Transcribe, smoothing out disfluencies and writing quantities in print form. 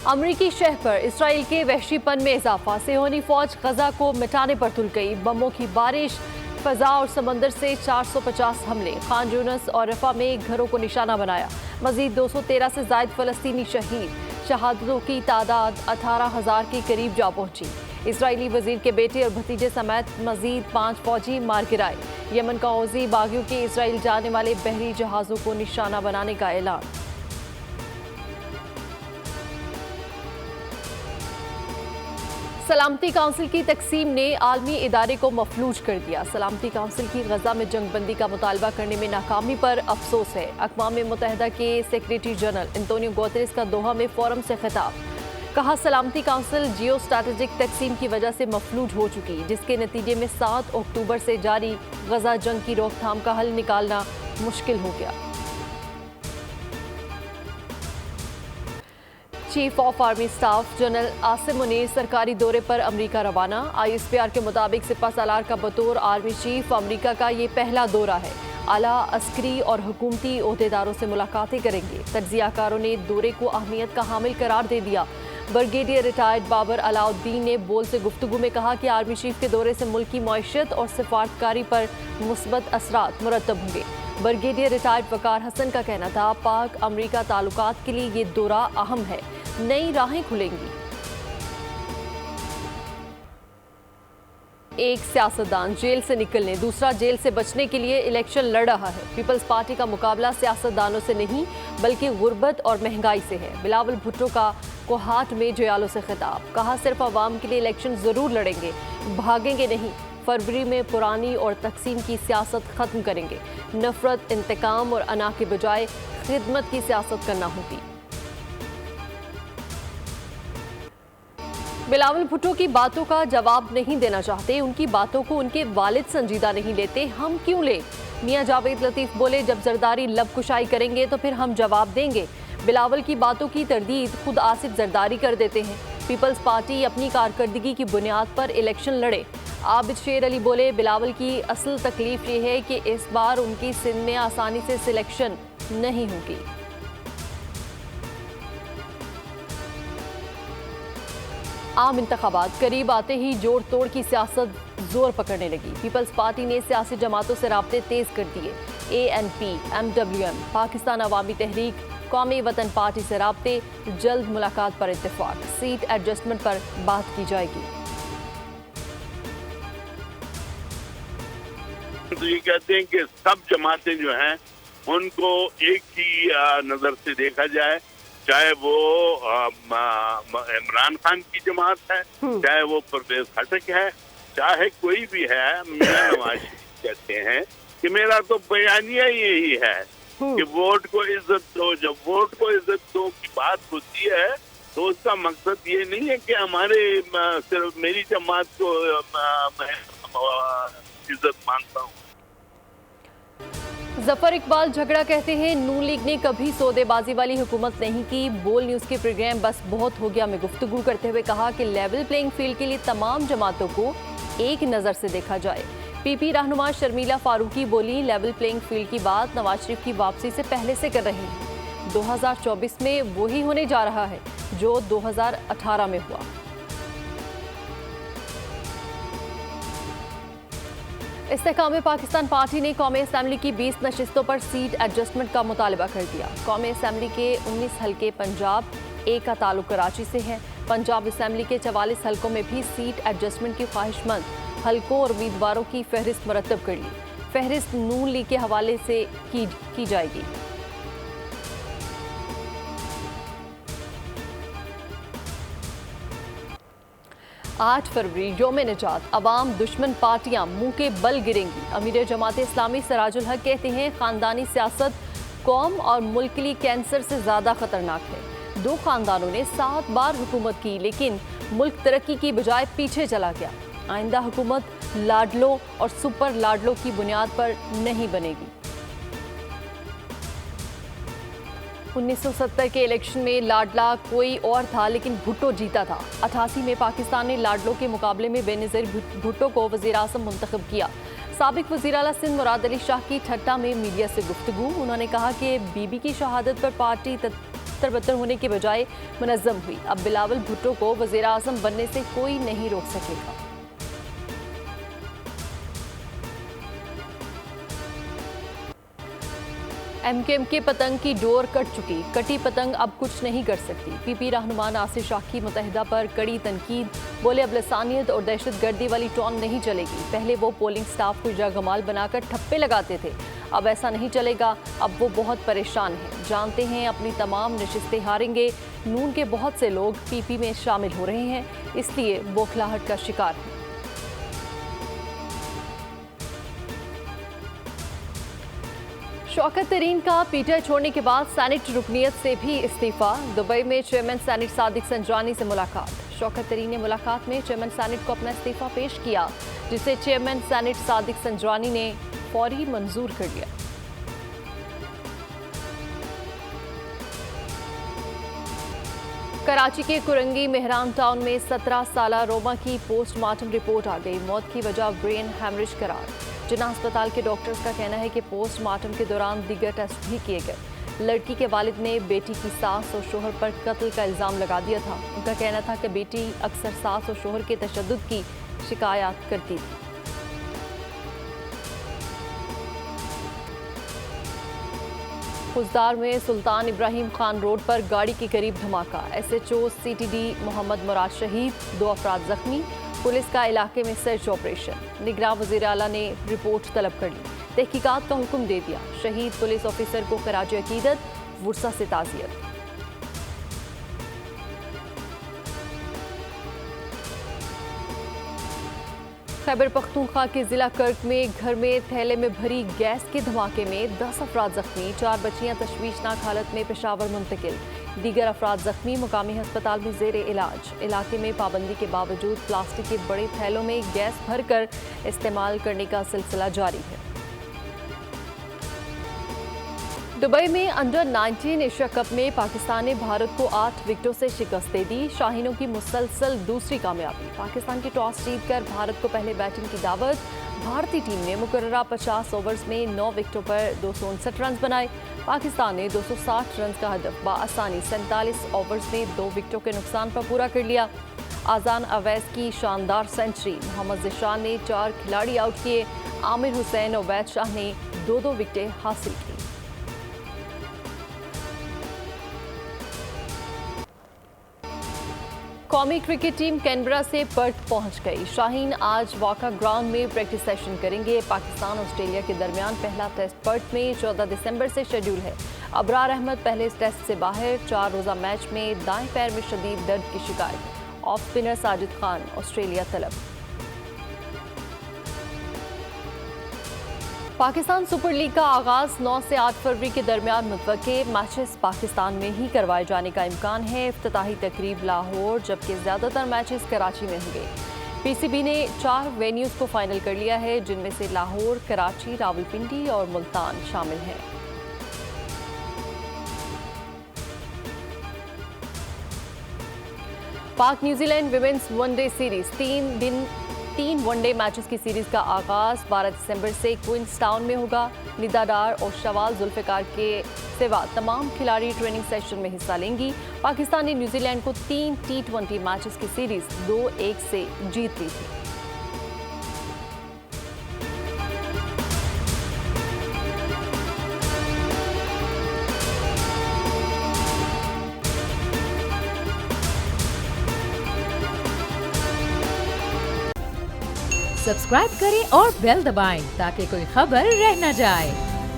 अमरीकी शहर पर इसराइल के वहशीपन में इजाफा। सिहोनी फौज गजा को मिटाने पर तुल गई। बमों की बारिश, फजा और समंदर से 450 हमले। खान यूनिस और रफा में घरों को निशाना बनाया। मजीद 213 से ज्यादा फलस्तीनी शहीद। शहादतों की तादाद 18,000 के करीब जा पहुंची। इसराइली वजीर के बेटे और भतीजे समेत मजीद 5 फौजी मार गिराए। यमन का हौजी बागियों के इसराइल जाने वाले बहरी जहाजों को निशाना बनाने का ऐलान। सलामती काउंसिल की तकसीम ने आलमी इदारे को मफलूज कर दिया। सलामती काउंसिल की गजा में जंगबंदी का मुतालबा करने में नाकामी पर अफसोस है। अक़वाम मुत्तहिदा के सेक्रेटरी जनरल एंटोनियो गुतेरेस का दोहा में फोरम से खिताब। कहा, सलामती काउंसिल जियो स्ट्रैटेजिक तकसीम की वजह से मफलूज हो चुकी, जिसके नतीजे में 7 अक्टूबर से जारी गजा जंग की रोकथाम का हल निकालना मुश्किल हो गया। Chief of army staff general Asim Munir सरकारी दौरे पर अमेरिका रवाना। ISPR के मुताबिक सिपह सालार का बतौर आर्मी चीफ अमेरिका का ये पहला दौरा है। आला अस्करी और हुकूमती ओहदेदारों से मुलाकातें करेंगे। तज्जियाकारों ने दौरे को अहमियत का हामिल करार दे दिया। ब्रिगेडियर रिटायर्ड बाबर अलाउद्दीन ने बोल से गुफ्तगू में कहा कि आर्मी चीफ के दौरे से मुल्क की मईशत और सिफारतकारी पर मुस्बत असरात मुरतब होंगे। ब्रिगेडियर रिटायर्ड वकार हसन का कहना था, पाक अमेरिका ताल्लुकात के लिए ये दौरा अहम है, नई राहें खुलेंगी। एक सियासतदान जेल से निकलने, दूसरा जेल से बचने के लिए इलेक्शन लड़ रहा है। पीपल्स पार्टी का मुकाबला सियासतदानों से नहीं बल्कि गुर्बत और महंगाई से है। बिलावल भुट्टो का कोहाट में जयालों से खिताब। कहा, सिर्फ अवाम के लिए इलेक्शन जरूर लड़ेंगे, भागेंगे नहीं। फरवरी में पुरानी और तकसीम की सियासत खत्म करेंगे। नफरत, इंतकाम और अना के बजाय खिदमत की सियासत करना होगी। बिलावल भुट्टो की बातों का जवाब नहीं देना चाहते, उनकी बातों को उनके वालिद संजीदा नहीं लेते, हम क्यों ले। मियां जावेद लतीफ बोले, जब जरदारी लब कुशाई करेंगे तो फिर हम जवाब देंगे। बिलावल की बातों की तरदीद खुद आसिफ जरदारी कर देते हैं। पीपल्स पार्टी अपनी कारकर्दगी की बुनियाद पर इलेक्शन लड़े। आबिद शेर अली बोले, बिलावल की असल तकलीफ ये है कि इस बार उनकी सिंध में आसानी से सिलेक्शन नहीं होगी। आम इंतखाबात करीब आते ही जोड़ तोड़ की सियासत जोर पकड़ने लगी। पीपल्स पार्टी ने सियासी जमातों से राब्ते तेज कर दिए। ANP, MWM, पाकिस्तान अवामी तहरीक, कौमी वतन पार्टी से राब्ते, जल्द मुलाकात पर इत्तेफाक। सीट एडजस्टमेंट पर बात की जाएगी। तो ये कहते हैं कि सब जमातें जो हैं उनको एक ही नजर से देखा जाए, चाहे वो इमरान खान की जमात है, चाहे वो परवेज खटक है, चाहे कोई भी है। मियां नवाज शरीफ कहते हैं कि मेरा तो बयानिया यही है कि वोट को इज्जत दो। जब वोट को इज्जत दो की बात होती है तो उसका मकसद ये नहीं है कि हमारे सिर्फ मेरी जमात को मैं इज्जत मानता हूँ। जफर इकबाल झगड़ा कहते हैं, नून लीग ने कभी सौदेबाजी वाली हुकूमत नहीं की। बोल न्यूज के प्रोग्राम बस बहुत हो गया में गुफ्तगू करते हुए कहा कि लेवल प्लेइंग फील्ड के लिए तमाम जमातों को एक नज़र से देखा जाए। PP रहनुमा शर्मिला फारूकी बोली, लेवल प्लेइंग फील्ड की बात नवाज शरीफ की वापसी से पहले से कर रहे हैं। 2024 में वही होने जा रहा है जो 2018 में हुआ। इस्तेहकाम पाकिस्तान पार्टी ने कौमी असम्बली की 20 नशिस्तों पर सीट एडजस्टमेंट का मुतालबा कर दिया। कौमी असम्बली के 19 हल्के पंजाब, एक का ताल्लुक कराची से है। पंजाब असम्बली के 44 हल्कों में भी सीट एडजस्टमेंट की ख्वाहिशमंद हल्कों और उम्मीदवारों की फहरिस्त मुरतब कर ली। फहरिस्त नून लीग के हवाले से की जाएगी। आठ फरवरी योम निजात, अवाम दुश्मन पार्टियां मुंह के बल गिरेंगी। अमीर जमात इस्लामी सराजुल हक कहते हैं, खानदानी सियासत कौम और मुल्क के लिए कैंसर से ज्यादा खतरनाक है। 2 खानदानों ने 7 बार हुकूमत की लेकिन मुल्क तरक्की की बजाय पीछे चला गया। आइंदा हुकूमत लाडलों और सुपर लाडलों की बुनियाद पर नहीं बनेगी। 1970 के इलेक्शन में लाडला कोई और था लेकिन भुट्टो जीता था। 88 में पाकिस्तान ने लाडलों के मुकाबले में बेनज़ीर भुट्टो को वज़ीर आज़म मुंतखब किया। साबिक वज़ीर आला सिंध मुराद अली शाह की ठट्टा में मीडिया से गुफ्तगू। उन्होंने कहा कि बीबी की शहादत पर पार्टी छत्तर-बत्तर होने के बजाय मुनज़्ज़म हुई। अब बिलावल भुट्टो को वज़ीर आज़म बनने से कोई नहीं रोक सकेगा। MKM पतंग की डोर कट चुकी, कटी पतंग अब कुछ नहीं कर सकती। PP रहनुमा नासिर शाह की मुत्तहिदा पर कड़ी तनकीद, बोले अब लसानियत और दहशतगर्दी वाली टोन नहीं चलेगी। पहले वो पोलिंग स्टाफ को जगमाल बनाकर ठप्पे लगाते थे, अब ऐसा नहीं चलेगा। अब वो बहुत परेशान हैं, जानते हैं अपनी तमाम नशिस्तें हारेंगे। नून के बहुत से लोग PP में शामिल हो रहे हैं, इसलिए बौखलाहट का शिकार हैं। शौकत तरीन का पीटीआई छोड़ने के बाद सैनेट रुकनियत से भी इस्तीफा। दुबई में चेयरमैन सैनेट सादिक संजरानी से मुलाकात। शौकत तरीन ने मुलाकात में चेयरमैन सैनेट को अपना इस्तीफा पेश किया, जिसे चेयरमैन सैनेट सादिक संजरानी ने फौरी मंजूर कर लिया। कराची के कुरंगी मेहरान टाउन में 17 साला रोमा की पोस्टमार्टम रिपोर्ट आ गई। मौत की वजह ब्रेन हैमरेज करार। जिन्ना अस्पताल के डॉक्टर्स का कहना है कि पोस्टमार्टम के दौरान दीगर टेस्ट भी किए गए। लड़की के वालिद ने बेटी की सास और शोहर पर कत्ल का इल्ज़ाम लगा दिया था। उनका कहना था कि बेटी अक्सर सास और शोहर के तशद्दुद की शिकायत करती थी। खुजदार में सुल्तान इब्राहिम खान रोड पर गाड़ी के करीब धमाका। SHO CTD मोहम्मद मुराद शहीद, 2 अफराद जख्मी। पुलिस का इलाके में सर्च ऑपरेशन। निगरान वज़ीर आला ने रिपोर्ट तलब कर ली, तहकीकात का हुक्म दे दिया। शहीद पुलिस ऑफिसर को खराज अकीदत, वुरसा से ताज़ियत। खैबर पख्तूनख्वा के जिला कर्क में घर में थैले में भरी गैस के धमाके में 10 अफराद जख्मी। 4 बच्चियां तशवीशनाक हालत में पेशावर मुंतकिल। दीगर अफराद जख्मी मुकामी अस्पताल में जेर इलाज। इलाके में पाबंदी के बावजूद प्लास्टिक के बड़े थैलों में गैस भरकर इस्तेमाल करने का सिलसिला जारी है। दुबई में अंडर 19 एशिया कप में पाकिस्तान ने भारत को 8 विकेटों से शिकस्त दे दी। शाहीनों की मुसलसल दूसरी कामयाबी। पाकिस्तान की टॉस जीतकर भारत को पहले बैटिंग की दावत। भारतीय टीम ने मुकर्ररा 50 ओवर्स में 9 विकेटों पर 259 रन बनाए। पाकिस्तान ने 260 रन का हदफ बआसानी 47 ओवर्स में 2 विकेटों के नुकसान पर पूरा कर लिया। आजान अवैस की शानदार सेंचुरी। मोहम्मद जिशान ने 4 खिलाड़ी आउट किए। आमिर हुसैन और उबैद शाह ने 2-2 विकेटें हासिल की। कौमी क्रिकेट टीम कैनबरा से पर्थ पहुंच गई। शाहीन आज वाका ग्राउंड में प्रैक्टिस सेशन करेंगे। पाकिस्तान ऑस्ट्रेलिया के दरमियान पहला टेस्ट पर्थ में 14 दिसंबर से शेड्यूल है। अबरार अहमद पहले इस टेस्ट से बाहर। 4 रोज़ा मैच में दाएं पैर में शदीद दर्द की शिकायत। Off spinner Sajid Khan Australia तलब। पाकिस्तान सुपर लीग का आगाज 9 से 8 फरवरी के दरमियान मुतवक्के। मैचेस पाकिस्तान में ही करवाए जाने का इम्कान है। इफ्तिताही तकरीब लाहौर, जबकि ज़्यादातर मैचेस कराची में होंगे। PCB ने 4 वेन्यूज़ को फाइनल कर लिया है, जिनमें से लाहौर, कराची, रावलपिंडी और मुल्तान शामिल हैं। पाक New Zealand women's one day series 3 one day matches की सीरीज का आगाज 12 दिसंबर से क्वींसटाउन में होगा। निदा डार और शवाल जुल्फिकार के सिवा तमाम खिलाड़ी ट्रेनिंग सेशन में हिस्सा लेंगी। पाकिस्तान ने न्यूजीलैंड को 3 T20 मैचेस की सीरीज 2-1 से जीत ली थी। सब्सक्राइब करें और बेल दबाएं ताकि कोई खबर रह न जाए।